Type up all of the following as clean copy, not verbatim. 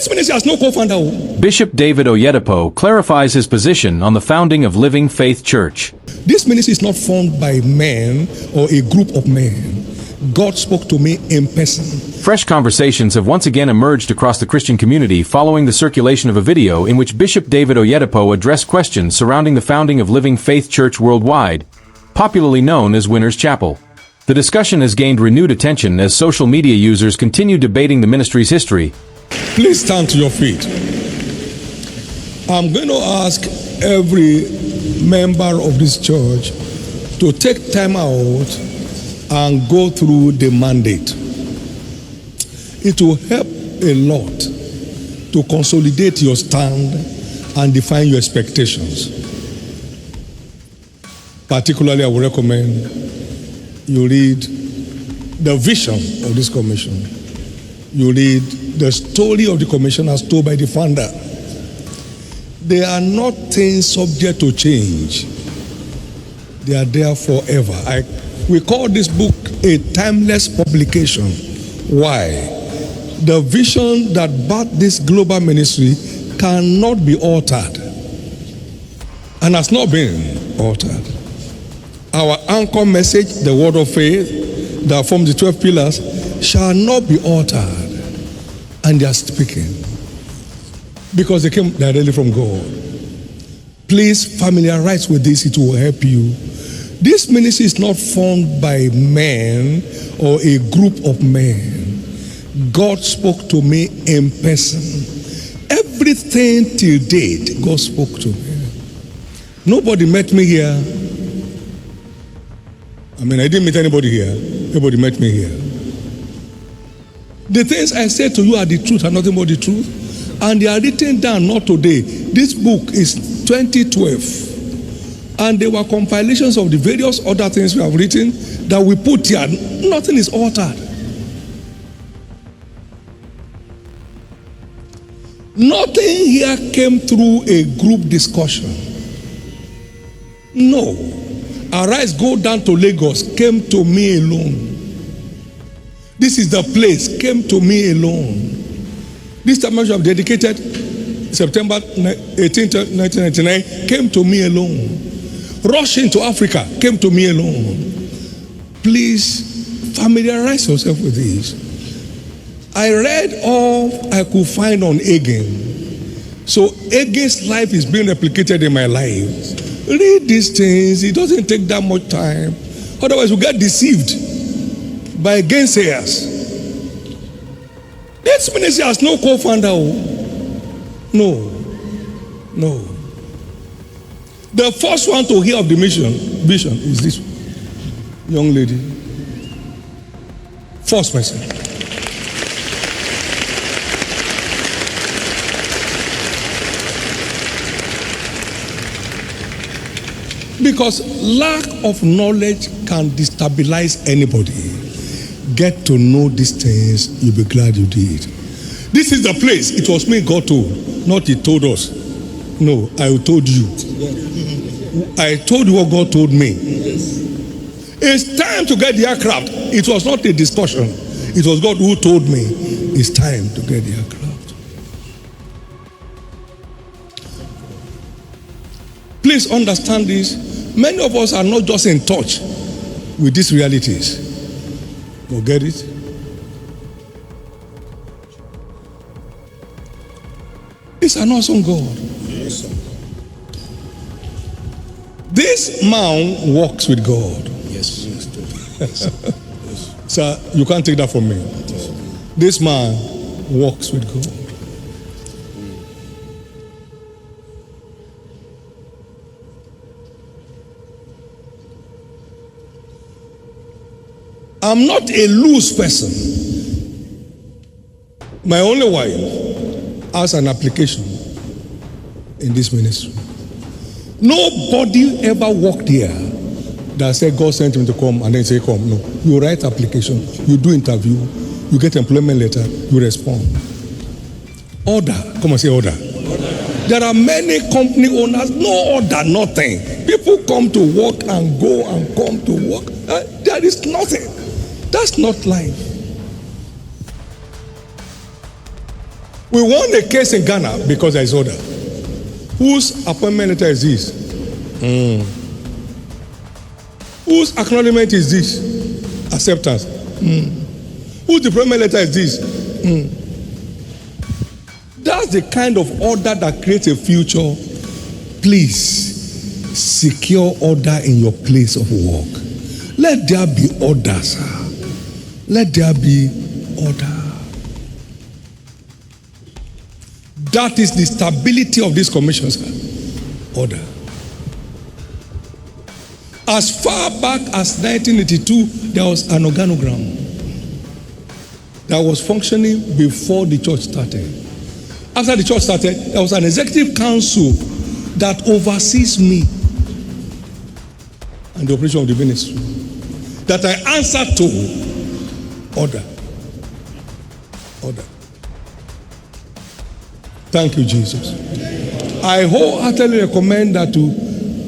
This ministry has no co-founder. Bishop David Oyedepo clarifies his position on the founding of Living Faith Church. This ministry is not formed by men or a group of men. God spoke to me in person. Fresh conversations have once again emerged across the Christian community following the circulation of a video in which Bishop David Oyedepo addressed questions surrounding the founding of Living Faith Church worldwide, popularly known as Winners Chapel. The discussion has gained renewed attention as social media users continue debating the ministry's history. Please stand to your feet. I'm going to ask every member of this church to take time out and go through the mandate. It will help a lot to consolidate your stand and define your expectations. Particularly, I would recommend you read the vision of this commission. You read the story of the commission as told by the founder. They are not things subject to change. They are there forever. We call this book a timeless publication. Why? The vision that birthed this global ministry cannot be altered and has not been altered. Our anchor message, the word of faith that forms the 12 pillars, shall not be altered. And they are speaking because they came directly from God. Please familiarize with this, it will help you. This ministry is not formed by men or a group of men. God spoke to me in person. Everything till date, God spoke to me. Nobody met me here. I didn't meet anybody here. Nobody met me here. The things I said to you are the truth and nothing but the truth. And they are written down not today. This book is 2012. And they were compilations of the various other things we have written that we put here. Nothing is altered. Nothing here came through a group discussion. No. Arise, go down to Lagos came to me alone. This is the place, came to me alone. This time I have dedicated September 18th, 1999, came to me alone. Rushing to Africa, came to me alone. Please familiarize yourself with this. I read all I could find on Agin. So Agin's life is being replicated in my life. Read these things, it doesn't take that much time. Otherwise, you get deceived by gainsayers. This ministry has no co-founder. No. The first one to hear of the vision is this young lady. First person. Because lack of knowledge can destabilize anybody. Get to know these things, you'll be glad you did. This is the place. It was me God told, not He told us. No, I told you. I told you what God told me. It's time to get the aircraft. It was not a discussion. It was God who told me it's time to get the aircraft. Please understand this. Many of us are not just in touch with these realities. You get it? It's an awesome God. This man walks with God. Yes. Sir, you can't take that from me. This man walks with God. I'm not a loose person. My only wife has an application in this ministry. Nobody ever walked here that said God sent him to come and then say come. No. You write application, you do interview, you get employment letter, you respond. Order. Come and say order. There are many company owners, no order, nothing. People come to work and go and come to work. There is nothing. That's not life. We won a case in Ghana because there is order. Whose appointment letter is this? Whose acknowledgement is this? Acceptance. Whose deployment letter is this? That's the kind of order that creates a future. Please secure order in your place of work. Let there be order, sir. Let there be order. That is the stability of this commission, sir. Order. As far back as 1982, there was an organogram that was functioning before the church started. After the church started, there was an executive council that oversees me and the operation of the ministry, that I answer to. Order. Order. Thank you, Jesus. I wholeheartedly recommend that to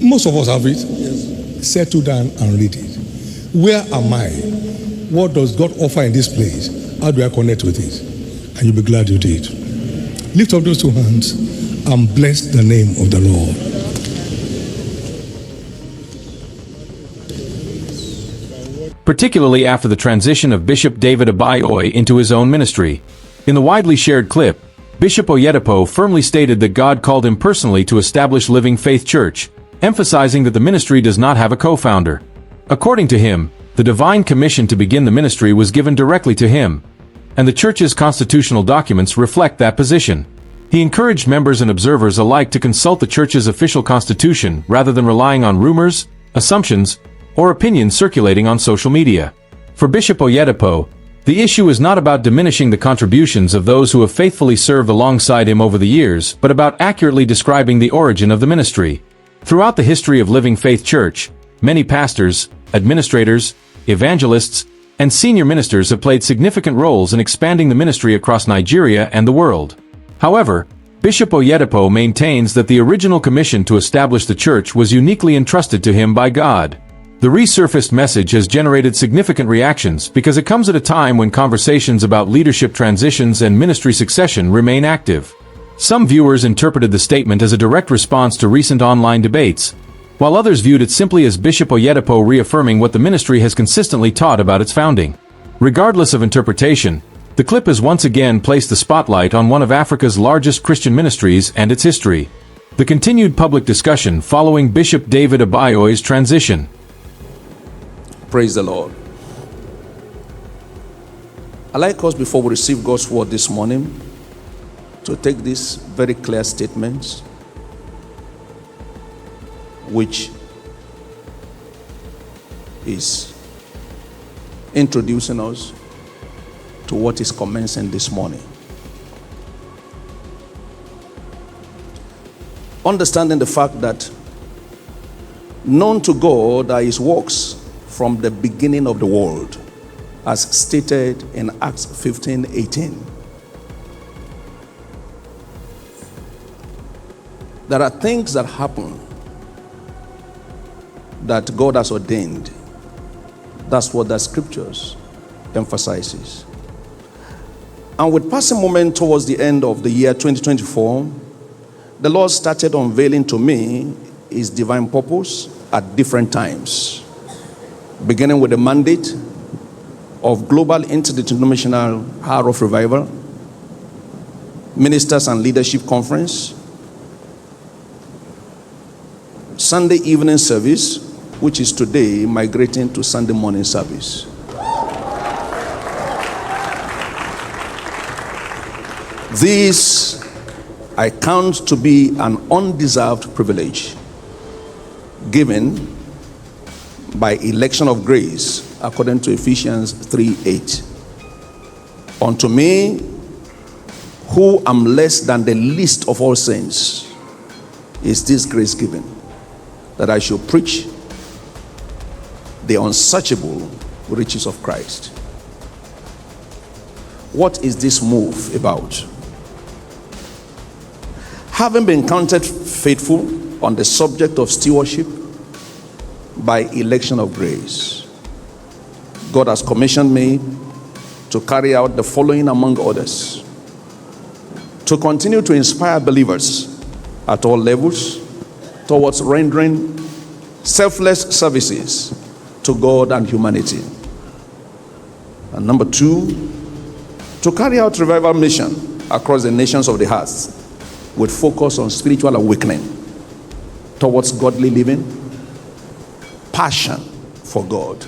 most of us have it. Yes. Settle down and read it. Where am I? What does God offer in this place? How do I connect with it? And you'll be glad you did. Lift up those two hands and bless the name of the Lord. Particularly after the transition of Bishop David Abioye into his own ministry. In the widely shared clip, Bishop Oyedepo firmly stated that God called him personally to establish Living Faith Church, emphasizing that the ministry does not have a co-founder. According to him, the divine commission to begin the ministry was given directly to him, and the church's constitutional documents reflect that position. He encouraged members and observers alike to consult the church's official constitution rather than relying on rumors, assumptions, or opinions circulating on social media. For Bishop Oyedepo, the issue is not about diminishing the contributions of those who have faithfully served alongside him over the years, but about accurately describing the origin of the ministry. Throughout the history of Living Faith Church, many pastors, administrators, evangelists, and senior ministers have played significant roles in expanding the ministry across Nigeria and the world. However, Bishop Oyedepo maintains that the original commission to establish the church was uniquely entrusted to him by God. The resurfaced message has generated significant reactions because it comes at a time when conversations about leadership transitions and ministry succession remain active. Some viewers interpreted the statement as a direct response to recent online debates, while others viewed it simply as Bishop Oyedepo reaffirming what the ministry has consistently taught about its founding. Regardless of interpretation, the clip has once again placed the spotlight on one of Africa's largest Christian ministries and its history. The continued public discussion following Bishop David Abioye's transition. Praise the Lord. I'd like us, before we receive God's word this morning, to take this very clear statement, which is introducing us to what is commencing this morning. Understanding the fact that known to God are his works from the beginning of the world, as stated in Acts 15:18. There are things that happen that God has ordained. That's what the scriptures emphasizes. And with passing moment towards the end of the year 2024, the Lord started unveiling to me his divine purpose at different times, beginning with the mandate of Global Interdenominational Hour of Revival, Ministers and Leadership Conference, Sunday evening service, which is today migrating to Sunday morning service. This I count to be an undeserved privilege given by election of grace according to Ephesians 3:8. Unto me, who am less than the least of all saints, is this grace given, that I should preach the unsearchable riches of Christ. What is this move about? Having been counted faithful on the subject of stewardship by election of grace, God has commissioned me to carry out the following among others. to continue to inspire believers at all levels towards rendering selfless services to God and humanity. And number 2, to carry out revival mission across the nations of the earth with focus on spiritual awakening towards godly living, passion for God,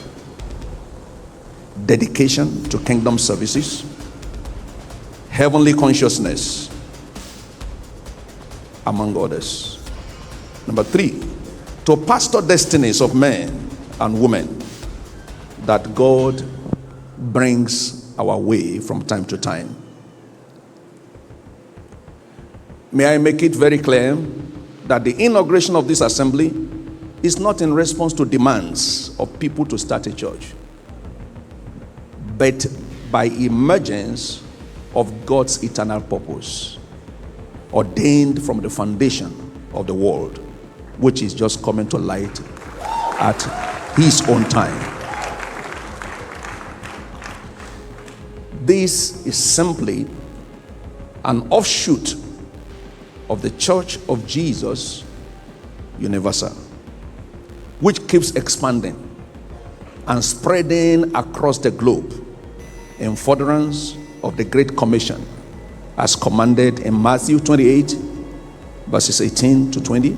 dedication to kingdom services, heavenly consciousness, among others. Number 3, to pastor destinies of men and women that God brings our way from time to time. May I make it very clear that the inauguration of this assembly is not in response to demands of people to start a church, but by emergence of God's eternal purpose, ordained from the foundation of the world, which is just coming to light at his own time. This is simply an offshoot of the Church of Jesus Universal, which keeps expanding and spreading across the globe in furtherance of the Great Commission as commanded in Matthew 28 verses 18 to 20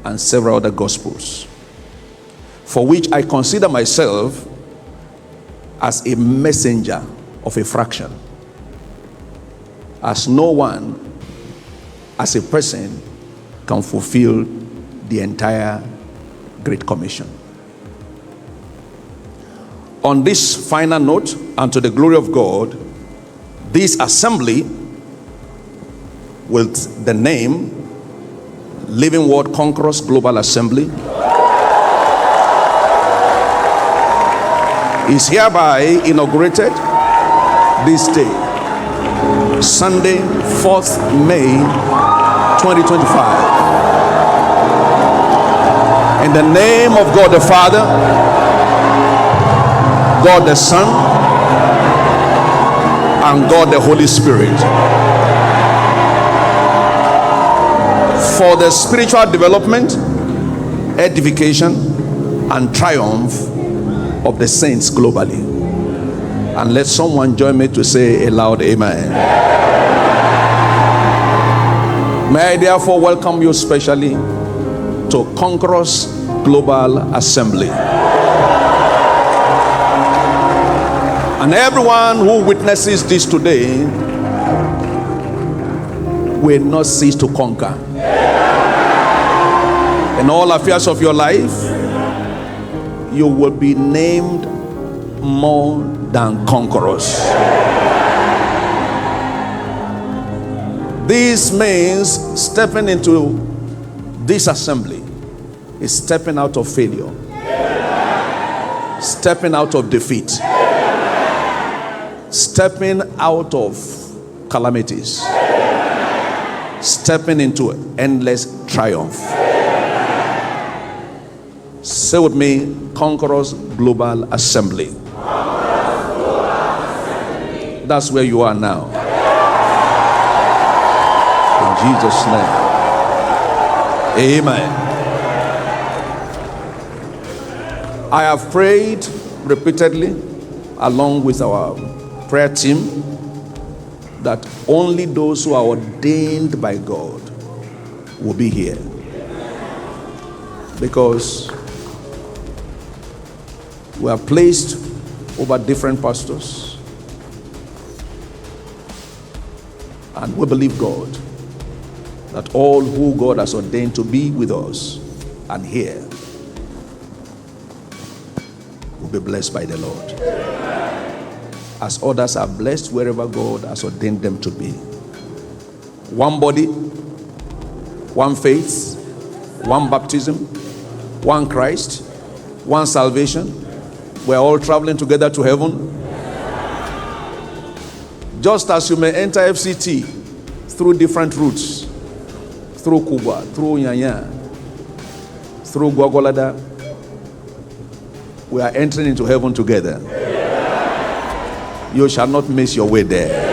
and several other Gospels, for which I consider myself as a messenger of a fraction, as no one as a person can fulfill the entire Great Commission. On this final note, and to the glory of God, this assembly with the name Living Word Conquerors Global Assembly is hereby inaugurated this day, Sunday, 4th May 2025. In the name of God the Father, God the Son, and God the Holy Spirit, for the spiritual development, edification, and triumph of the saints globally. And let someone join me to say a loud amen. May I therefore welcome you specially to Conquerors Global Assembly. And everyone who witnesses this today will not cease to conquer. In all affairs of your life, you will be named more than conquerors. This means stepping into this assembly is stepping out of failure, stepping out of defeat, stepping out of calamities, stepping into endless triumph. Say with me, Conquerors Global Assembly. That's where you are now. In Jesus' name. Amen. I have prayed repeatedly along with our prayer team that only those who are ordained by God will be here, because we are placed over different pastors, and we believe God that all who God has ordained to be with us and here will be blessed by the Lord, as others are blessed wherever God has ordained them to be. One body, one faith, one baptism, one Christ, one salvation. We're all traveling together to heaven. Just as you may enter FCT through different routes, through Kuba, through Nyanya, through Gwagwalada, we are entering into heaven together. You shall not miss your way there.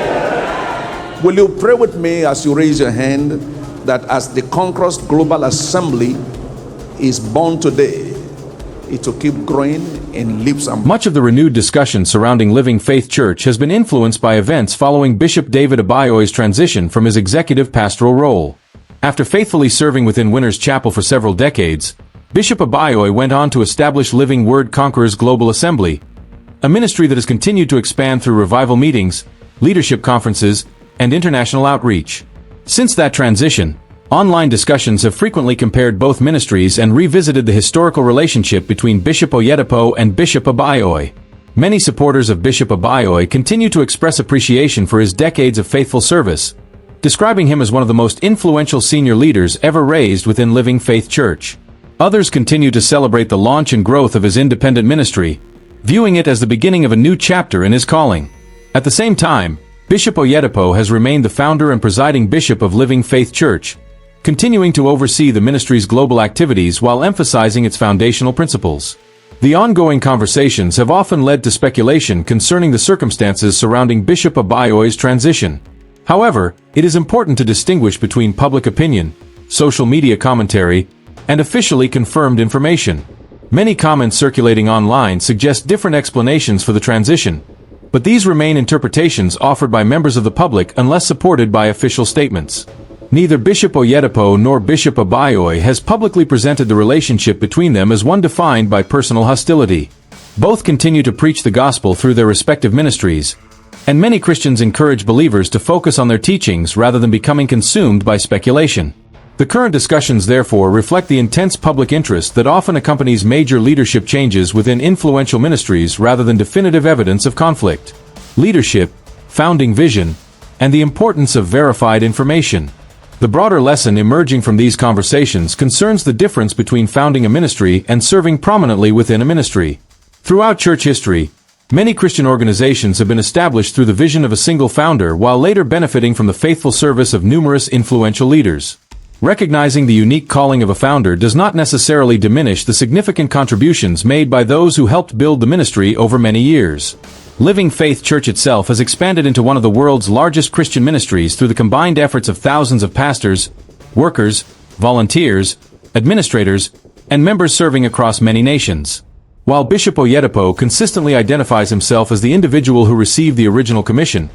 Will you pray with me as you raise your hand that as the Conquerors Global Assembly is born today, it will keep growing in leaps and bounds? Much of the renewed discussion surrounding Living Faith Church has been influenced by events following Bishop David Abioye's transition from his executive pastoral role. After faithfully serving within Winners Chapel for several decades, Bishop Abioye went on to establish Living Word Conquerors Global Assembly, a ministry that has continued to expand through revival meetings, leadership conferences, and international outreach. Since that transition, online discussions have frequently compared both ministries and revisited the historical relationship between Bishop Oyedepo and Bishop Abioye. Many supporters of Bishop Abioye continue to express appreciation for his decades of faithful service, describing him as one of the most influential senior leaders ever raised within Living Faith Church. Others continue to celebrate the launch and growth of his independent ministry, viewing it as the beginning of a new chapter in his calling. At the same time, Bishop Oyedepo has remained the founder and presiding bishop of Living Faith Church, continuing to oversee the ministry's global activities while emphasizing its foundational principles. The ongoing conversations have often led to speculation concerning the circumstances surrounding Bishop Abioye's transition. However, it is important to distinguish between public opinion, social media commentary, and officially confirmed information. Many comments circulating online suggest different explanations for the transition, but these remain interpretations offered by members of the public unless supported by official statements. Neither Bishop Oyedepo nor Bishop Abioye has publicly presented the relationship between them as one defined by personal hostility. Both continue to preach the gospel through their respective ministries, and many Christians encourage believers to focus on their teachings rather than becoming consumed by speculation. The current discussions therefore reflect the intense public interest that often accompanies major leadership changes within influential ministries rather than definitive evidence of conflict. Leadership, founding vision, and the importance of verified information. The broader lesson emerging from these conversations concerns the difference between founding a ministry and serving prominently within a ministry. Throughout church history, many Christian organizations have been established through the vision of a single founder while later benefiting from the faithful service of numerous influential leaders. Recognizing the unique calling of a founder does not necessarily diminish the significant contributions made by those who helped build the ministry over many years. Living Faith Church itself has expanded into one of the world's largest Christian ministries through the combined efforts of thousands of pastors, workers, volunteers, administrators, and members serving across many nations. While Bishop Oyedepo consistently identifies himself as the individual who received the original commission,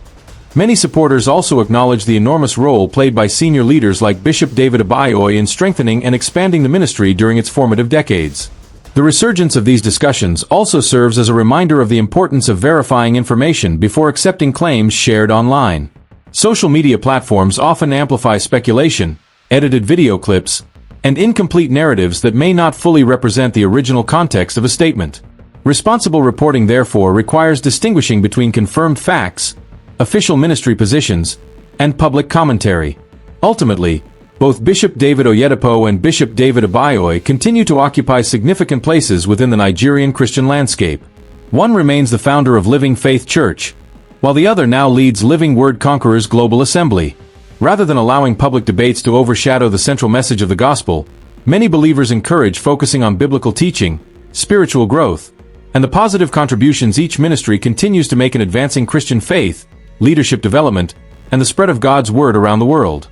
many supporters also acknowledge the enormous role played by senior leaders like Bishop David Abioye in strengthening and expanding the ministry during its formative decades. The resurgence of these discussions also serves as a reminder of the importance of verifying information before accepting claims shared online. Social media platforms often amplify speculation, edited video clips, and incomplete narratives that may not fully represent the original context of a statement. Responsible reporting therefore requires distinguishing between confirmed facts, official ministry positions, and public commentary. Ultimately, both Bishop David Oyedepo and Bishop David Abioye continue to occupy significant places within the Nigerian Christian landscape. One remains the founder of Living Faith Church, while the other now leads Living Word Conquerors Global Assembly. Rather than allowing public debates to overshadow the central message of the gospel, many believers encourage focusing on biblical teaching, spiritual growth, and the positive contributions each ministry continues to make in advancing Christian faith, leadership development, and the spread of God's word around the world.